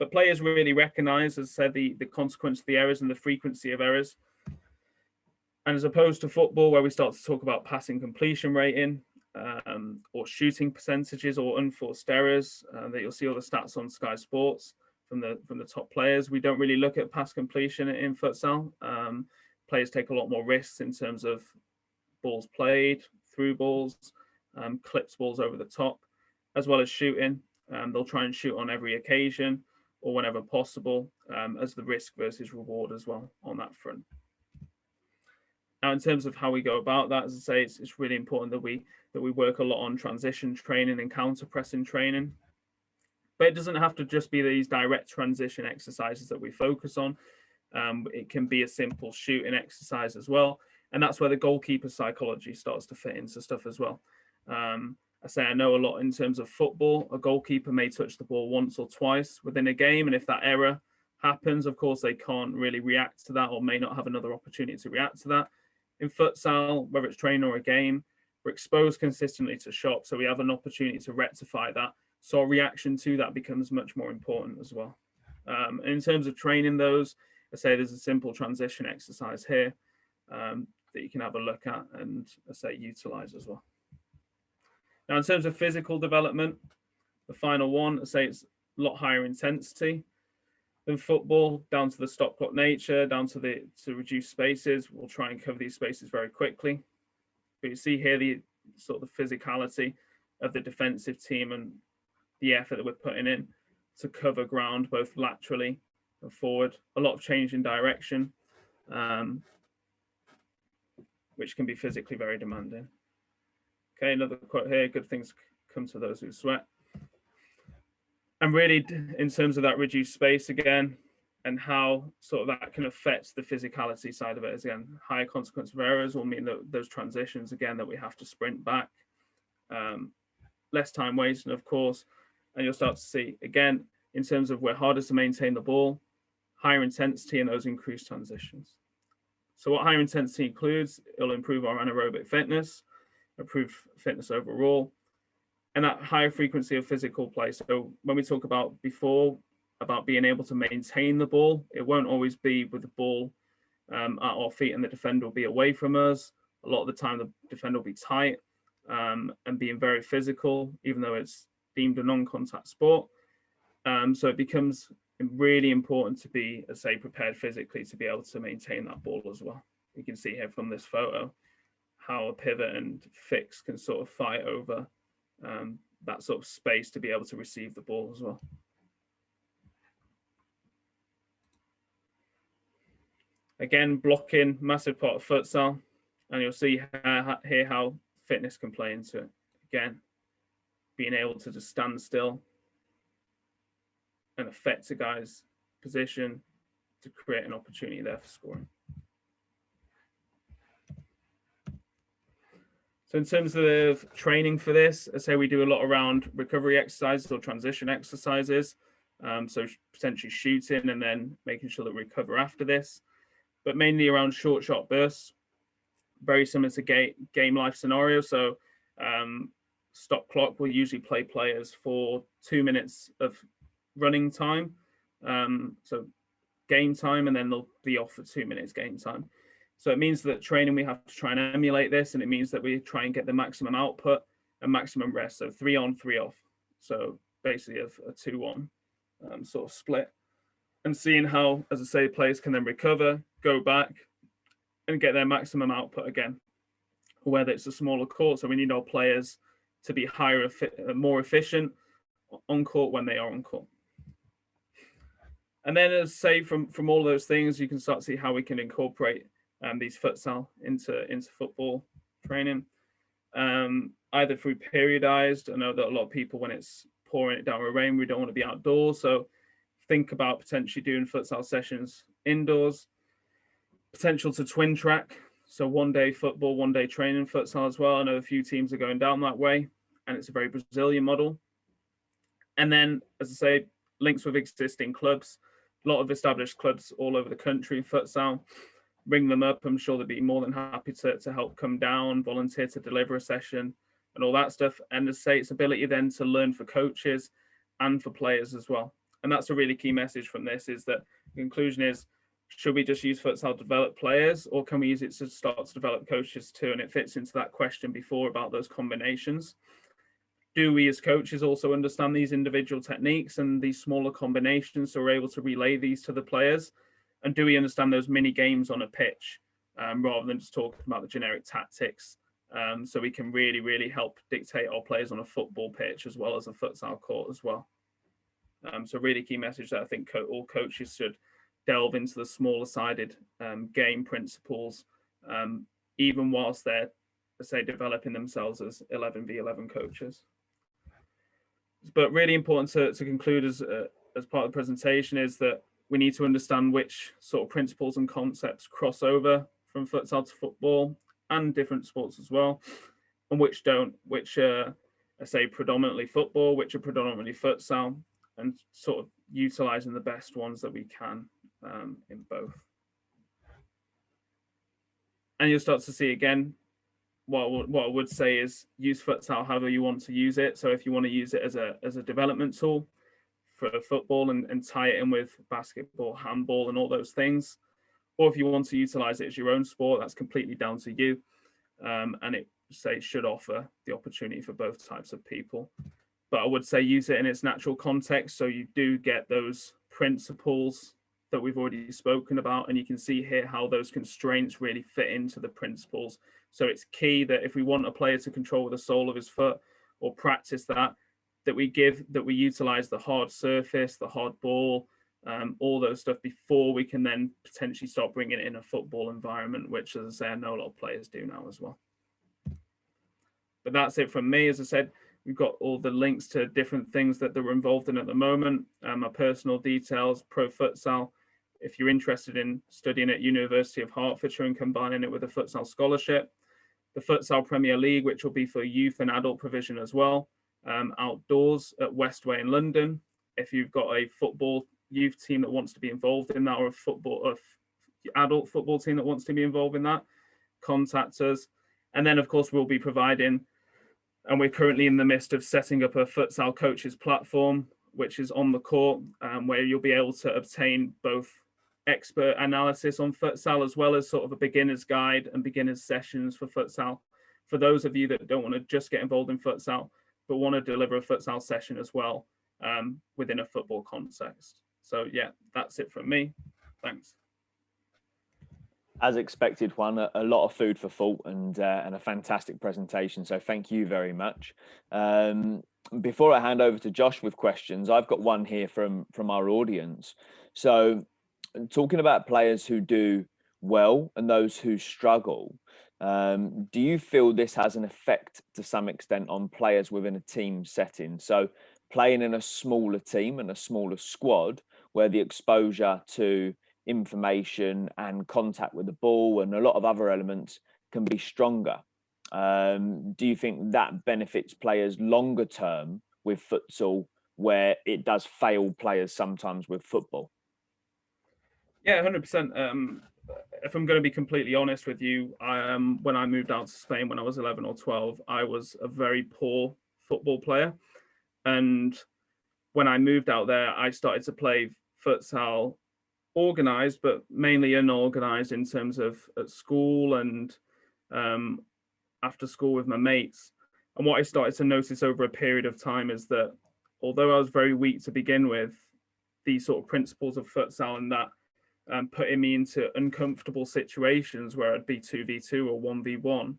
But players really recognise, as I said, the consequence of the errors and the frequency of errors. And as opposed to football, where we start to talk about passing completion rating or shooting percentages or unforced errors, that you'll see all the stats on Sky Sports from the top players, we don't really look at pass completion in futsal. Players take a lot more risks in terms of balls played, through balls, clips balls over the top, as well as shooting. They'll try and shoot on every occasion or whenever possible, as the risk versus reward as well on that front. Now, in terms of how we go about that, as I say, it's really important that we work a lot on transition training and counter pressing training. But it doesn't have to just be these direct transition exercises that we focus on. It can be a simple shooting exercise as well. And that's where the goalkeeper psychology starts to fit into stuff as well. I say I know a lot in terms of football. A goalkeeper may touch the ball once or twice within a game. And if that error happens, of course, they can't really react to that or may not have another opportunity to react to that. In futsal, whether it's training or a game, we're exposed consistently to shock. So we have an opportunity to rectify that. So our reaction to that becomes much more important as well. And in terms of training those, I say there's a simple transition exercise here that you can have a look at and, I say, utilize as well. Now, in terms of physical development, the final one, I say it's a lot higher intensity than football, down to the stop clock nature, down to reduce spaces. We'll try and cover these spaces very quickly. But you see here the sort of the physicality of the defensive team and the effort that we're putting in to cover ground both laterally and forward. A lot of change in direction, which can be physically very demanding. Okay, another quote here, good things come to those who sweat. And really, in terms of that reduced space again, and how sort of that can affect the physicality side of it, is again, higher consequence of errors will mean that those transitions, again, that we have to sprint back, less time wasted, of course, and you'll start to see, again, in terms of we're harder to maintain the ball, higher intensity and those increased transitions. So what higher intensity includes, it'll improve our anaerobic fitness, improve fitness overall, and that higher frequency of physical play. So when we talk about before, about being able to maintain the ball, it won't always be with the ball at our feet and the defender will be away from us. A lot of the time, the defender will be tight and being very physical, even though it's deemed a non-contact sport. So it becomes really important to be, as say, prepared physically to be able to maintain that ball as well. You can see here from this photo how a pivot and fix can sort of fight over that sort of space to be able to receive the ball as well. Again, blocking, massive part of futsal, and you'll see here how fitness can play into it. Again, being able to just stand still and affect a guy's position to create an opportunity there for scoring. So in terms of training for this, I say we do a lot around recovery exercises or transition exercises. So potentially shooting and then making sure that we recover after this, but mainly around short shot bursts, very similar to game life scenario. So stop clock will usually play players for 2 minutes of running time. So game time, and then they'll be off for 2 minutes game time. So it means that training, we have to try and emulate this, and it means that we try and get the maximum output and maximum rest. So 3 on, 3 off. So basically a 2-1 sort of split, and seeing how, as I say, players can then recover, go back and get their maximum output again, whether it's a smaller court. So we need our players to be more efficient on court when they are on court. And then, as say, from all those things, you can start to see how we can incorporate these futsal into football training, either through periodized. I know that a lot of people, when it's pouring it down with rain, we don't want to be outdoors. So think about potentially doing futsal sessions indoors, potential to twin track. So 1 day football, 1 day training futsal as well. I know a few teams are going down that way, and it's a very Brazilian model. And then, as I say, links with existing clubs, a lot of established clubs all over the country in futsal. Ring them up. I'm sure they'd be more than happy to help come down, volunteer to deliver a session and all that stuff. And as I say, it's ability then to learn for coaches and for players as well. And that's a really key message from this, is that the conclusion is, should we just use futsal to develop players, or can we use it to start to develop coaches too? And it fits into that question before about those combinations. Do we as coaches also understand these individual techniques and these smaller combinations, so we're able to relay these to the players? And do we understand those mini games on a pitch rather than just talking about the generic tactics? So we can really, really help dictate our players on a football pitch as well as a futsal court as well. So really key message that I think all coaches should delve into the smaller sided game principles, even whilst they're, say, developing themselves as 11v11 coaches. But really important to conclude as part of the presentation is that we need to understand which sort of principles and concepts cross over from futsal to football and different sports as well, and which don't, which are, I say, predominantly football, which are predominantly futsal, and sort of utilizing the best ones that we can in both. And you'll start to see again, what I would say is use futsal however you want to use it. So if you want to use it as a development tool for football and tie it in with basketball, handball, and all those things, or if you want to utilize it as your own sport, that's completely down to you. And it should offer the opportunity for both types of people. But I would say use it in its natural context, so you do get those principles that we've already spoken about, and you can see here how those constraints really fit into the principles So it's key that if we want a player to control the sole of his foot or practice that we utilize the hard surface, the hard ball, all those stuff before we can then potentially start bringing it in a football environment, which, as I say, I know a lot of players do now as well. But that's it from me. As I said, we've got all the links to different things that they're involved in at the moment, my personal details, ProFutsal. If you're interested in studying at University of Hertfordshire and combining it with a futsal scholarship, the Futsal Premier League, which will be for youth and adult provision as well, outdoors at Westway in London. If you've got a football youth team that wants to be involved in that, or a adult football team that wants to be involved in that, contact us. And then, of course, we'll be providing, and we're currently in the midst of setting up a futsal coaches platform, which is on the court, where you'll be able to obtain both expert analysis on futsal as well as sort of a beginner's guide and beginner's sessions for futsal. For those of you that don't want to just get involved in futsal, but want to deliver a futsal session as well within a football context. So yeah, that's it from me. Thanks. As expected, Juan, a lot of food for thought and a fantastic presentation. So thank you very much. Before I hand over to Josh with questions, I've got one here from our audience. So talking about players who do well and those who struggle, do you feel this has an effect to some extent on players within a team setting? So playing in a smaller team and a smaller squad where the exposure to information and contact with the ball and a lot of other elements can be stronger. Do you think that benefits players longer term with futsal, where it does fail players sometimes with football? Yeah, 100%. If I'm going to be completely honest with you, when I moved out to Spain when I was 11 or 12, I was a very poor football player. And when I moved out there, I started to play futsal organized, but mainly unorganized in terms of at school and after school with my mates. And what I started to notice over a period of time is that although I was very weak to begin with, these sort of principles of futsal and that putting me into uncomfortable situations where I'd be 2v2 or 1v1,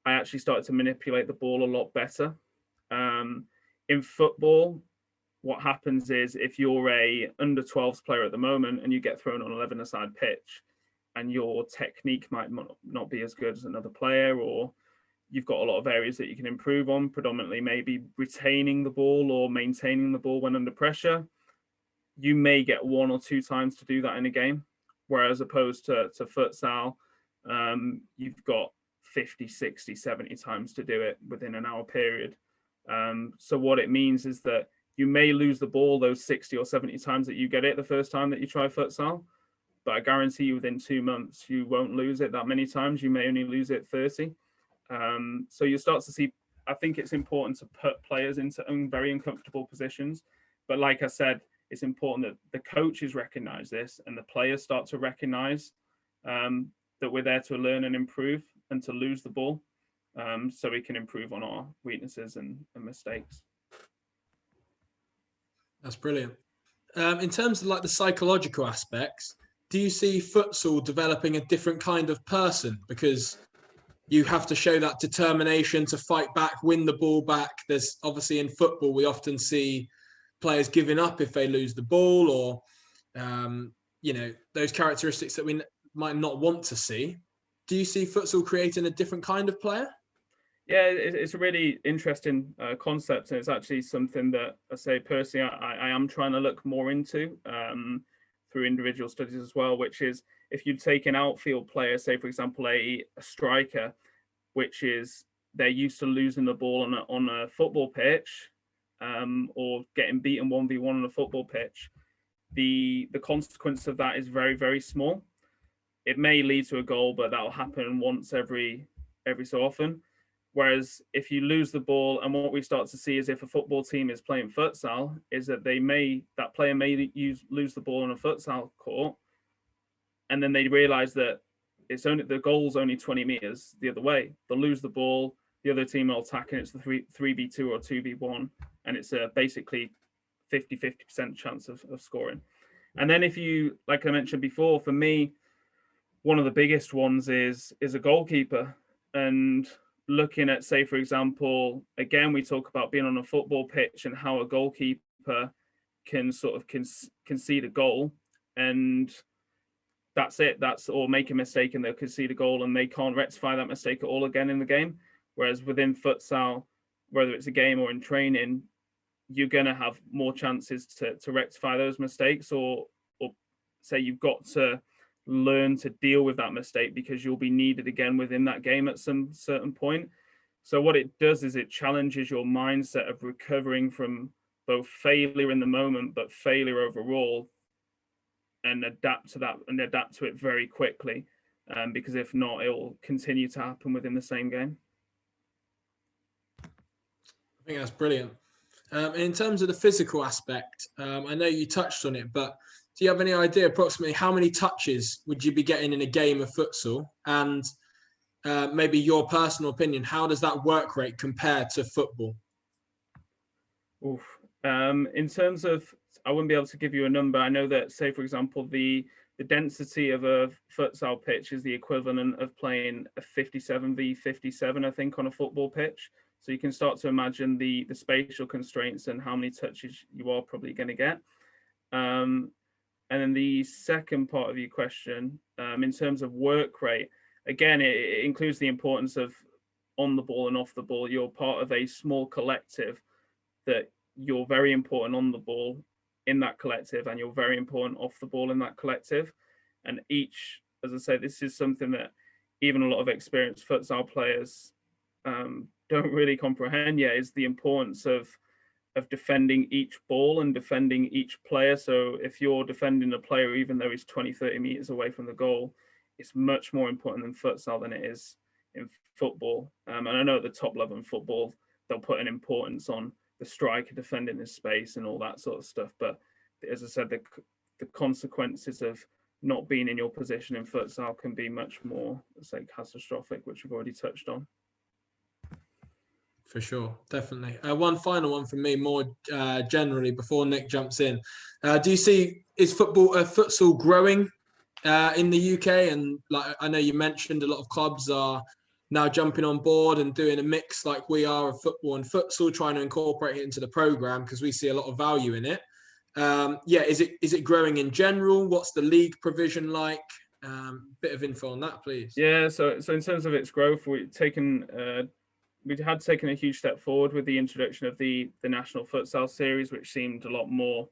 I actually started to manipulate the ball a lot better. In football, what happens is if you're a under 12s player at the moment and you get thrown on 11-a-side pitch and your technique might not be as good as another player, or you've got a lot of areas that you can improve on, predominantly maybe retaining the ball or maintaining the ball when under pressure, you may get 1 or 2 times to do that in a game. Whereas opposed to futsal, you've got 50, 60, 70 times to do it within an hour period. So what it means is that you may lose the ball those 60 or 70 times that you get it the first time that you try futsal, but I guarantee you within 2 months, you won't lose it that many times. You may only lose it 30. So you start to see, I think it's important to put players into very uncomfortable positions. But like I said, it's important that the coaches recognize this and the players start to recognize that we're there to learn and improve and to lose the ball so we can improve on our weaknesses and mistakes. That's brilliant. In terms of like the psychological aspects, do you see futsal developing a different kind of person? Because you have to show that determination to fight back, win the ball back. There's obviously in football, we often see players giving up if they lose the ball, or, those characteristics that we might not want to see. Do you see futsal creating a different kind of player? Yeah, it's a really interesting concept, and it's actually something that I say personally I am trying to look more into through individual studies as well, which is if you take an outfield player, say for example a striker, which is they're used to losing the ball on a football pitch or getting beaten 1v1 on a football pitch, the consequence of that is very, very small. It may lead to a goal, but that'll happen once every so often. Whereas if you lose the ball, and what we start to see is if a football team is playing futsal, is that that player may lose the ball on a futsal court, and then they realize that the goal's only 20 meters the other way. They'll lose the ball, the other team will attack, and it's the 3v2 or 2v1, and it's a basically 50% chance of scoring. And then if you, like I mentioned before, for me, one of the biggest ones is a goalkeeper. and looking at, say, for example, again, we talk about being on a football pitch and how a goalkeeper can sort of concede a goal, and that's it. Or make a mistake and they'll concede a goal and they can't rectify that mistake at all again in the game. Whereas within futsal, whether it's a game or in training, you're going to have more chances to rectify those mistakes, or say you've got to learn to deal with that mistake because you'll be needed again within that game at some certain point. So what it does is it challenges your mindset of recovering from both failure in the moment, but failure overall, and adapt to that and adapt to it very quickly. Because if not, it will continue to happen within the same game. I think that's brilliant. And in terms of the physical aspect, I know you touched on it, but do you have any idea approximately how many touches would you be getting in a game of futsal? And maybe your personal opinion, how does that work rate compare to football? Oof. In terms of, I wouldn't be able to give you a number. I know that, say, for example, the density of a futsal pitch is the equivalent of playing a 57v57, I think, on a football pitch. So you can start to imagine the spatial constraints and how many touches you are probably going to get. And then the second part of your question, in terms of work rate, again, it includes the importance of on the ball and off the ball. You're part of a small collective that you're very important on the ball in that collective, and you're very important off the ball in that collective. And each, as I say, this is something that even a lot of experienced futsal players don't really comprehend yet, is the importance of defending each ball and defending each player. So if you're defending a player, even though he's 20, 30 meters away from the goal, it's much more important in futsal than it is in football. And I know at the top level in football, they'll put an importance on the striker defending his space and all that sort of stuff. But as I said, the consequences of not being in your position in futsal can be much more, say, catastrophic, which we've already touched on. For sure, definitely. One final one from me, more generally, before Nick jumps in. Do you see, is futsal growing in the UK? And like I know you mentioned, a lot of clubs are now jumping on board and doing a mix like we are of football and futsal, trying to incorporate it into the program because we see a lot of value in it. Yeah, is it growing in general? What's the league provision like? Bit of info on that, please. Yeah, so in terms of its growth, we had taken a huge step forward with the introduction of the National Futsal Series, which seemed a lot more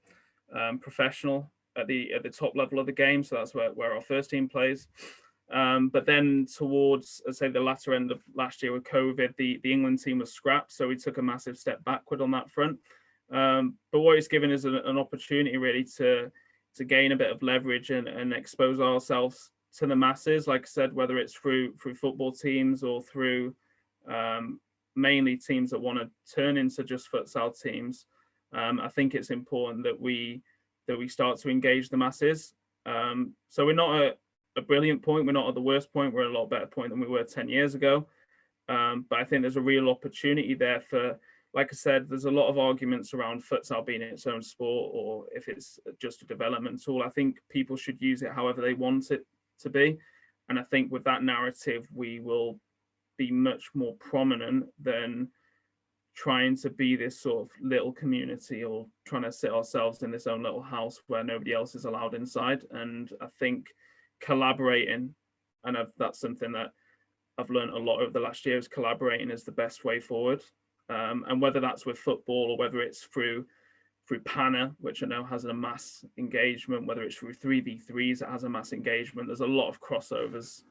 professional at the top level of the game. So that's where our first team plays. But then towards, I'd say, the latter end of last year with COVID, the England team was scrapped. So we took a massive step backward on that front. But what it's given is an opportunity really to gain a bit of leverage and expose ourselves to the masses. Like I said, whether it's through football teams or through mainly teams that want to turn into just futsal teams. I think it's important that we start to engage the masses. So we're not at a brilliant point. We're not at the worst point. We're at a lot better point than we were 10 years ago. But I think there's a real opportunity there for, like I said, there's a lot of arguments around futsal being its own sport or if it's just a development tool. I think people should use it however they want it to be. And I think with that narrative, we will be much more prominent than trying to be this sort of little community or trying to sit ourselves in this own little house where nobody else is allowed inside. And I think collaborating, and that's something that I've learned a lot over the last year, is collaborating is the best way forward. And whether that's with football or whether it's through PANA, which I know has a mass engagement, whether it's through 3v3s that has a mass engagement, there's a lot of crossovers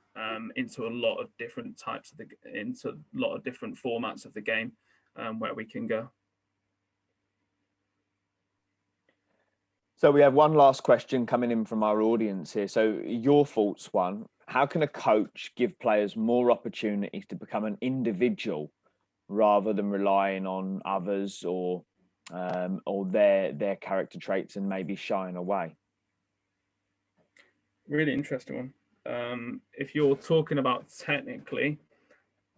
into a lot of different types of into a lot of different formats of the game where we can go. So we have one last question coming in from our audience here. So your thoughts, one, how can a coach give players more opportunities to become an individual rather than relying on others or their character traits and maybe shying away? Really interesting one. If you're talking about technically,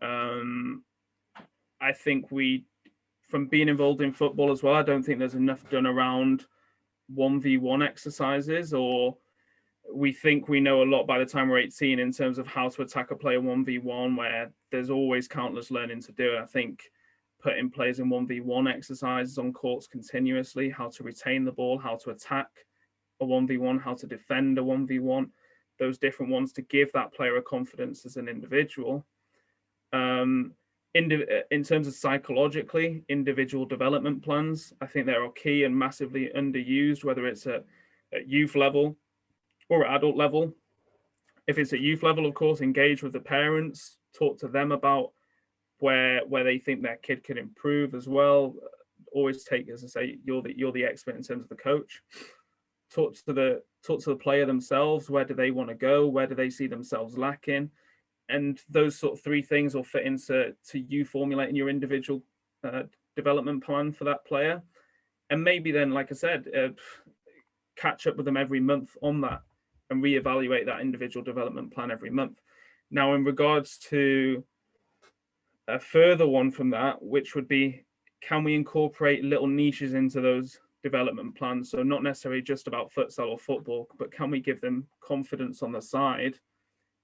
I think from being involved in football as well, I don't think there's enough done around 1v1 exercises or we think we know a lot by the time we're 18 in terms of how to attack a player 1v1, where there's always countless learning to do. I think putting players in 1v1 exercises on courts continuously, how to retain the ball, how to attack a 1v1, how to defend a 1v1, those different ones to give that player a confidence as an individual. In terms of psychologically, individual development plans, I think they are key and massively underused, whether it's at youth level or at adult level. If it's at youth level, of course, engage with the parents, talk to them about where they think their kid can improve as well. Always take, as I say, you're the expert in terms of the coach. Talk to the player themselves. Where do they want to go? Where do they see themselves lacking? And those sort of three things will fit into you formulating your individual development plan for that player. And maybe then, like I said, catch up with them every month on that and reevaluate that individual development plan every month. Now, in regards to a further one from that, which would be, can we incorporate little niches into those development plans? So not necessarily just about futsal or football, but can we give them confidence on the side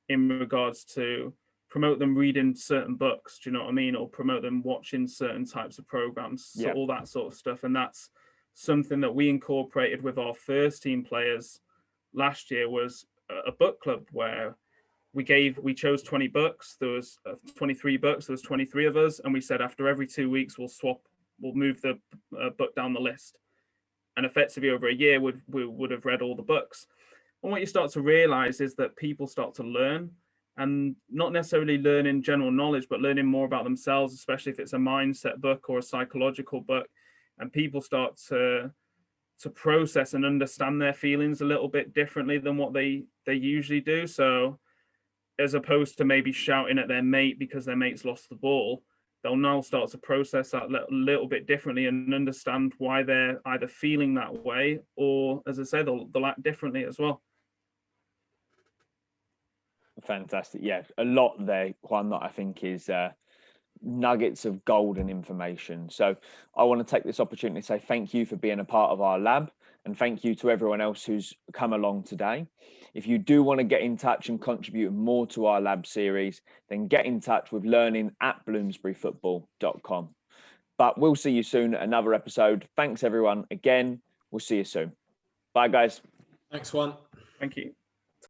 in regards to promote them reading certain books, do you know what I mean? Or promote them watching certain types of programs, so all that sort of stuff. And that's something that we incorporated with our first team players last year, was a book club where we chose 20 books. There was 23 books. There was 23 of us. And we said, after every 2 weeks, we'll move the book down the list. And effectively over a year, we would have read all the books. And what you start to realize is that people start to learn, and not necessarily learning general knowledge, but learning more about themselves, especially if it's a mindset book or a psychological book. And people start to process and understand their feelings a little bit differently than what they usually do. So as opposed to maybe shouting at their mate because their mate's lost the ball, they'll now start to process that a little bit differently and understand why they're either feeling that way, or, as I say, they'll act differently as well. Fantastic. Yeah, a lot there, Juan, that I think is nuggets of golden information. So I want to take this opportunity to say thank you for being a part of our lab, and thank you to everyone else who's come along today. If you do want to get in touch and contribute more to our lab series, then get in touch with learning@bloomsburyfootball.com. But we'll see you soon at another episode. Thanks everyone again. We'll see you soon. Bye guys. Thanks, Juan. Thank you.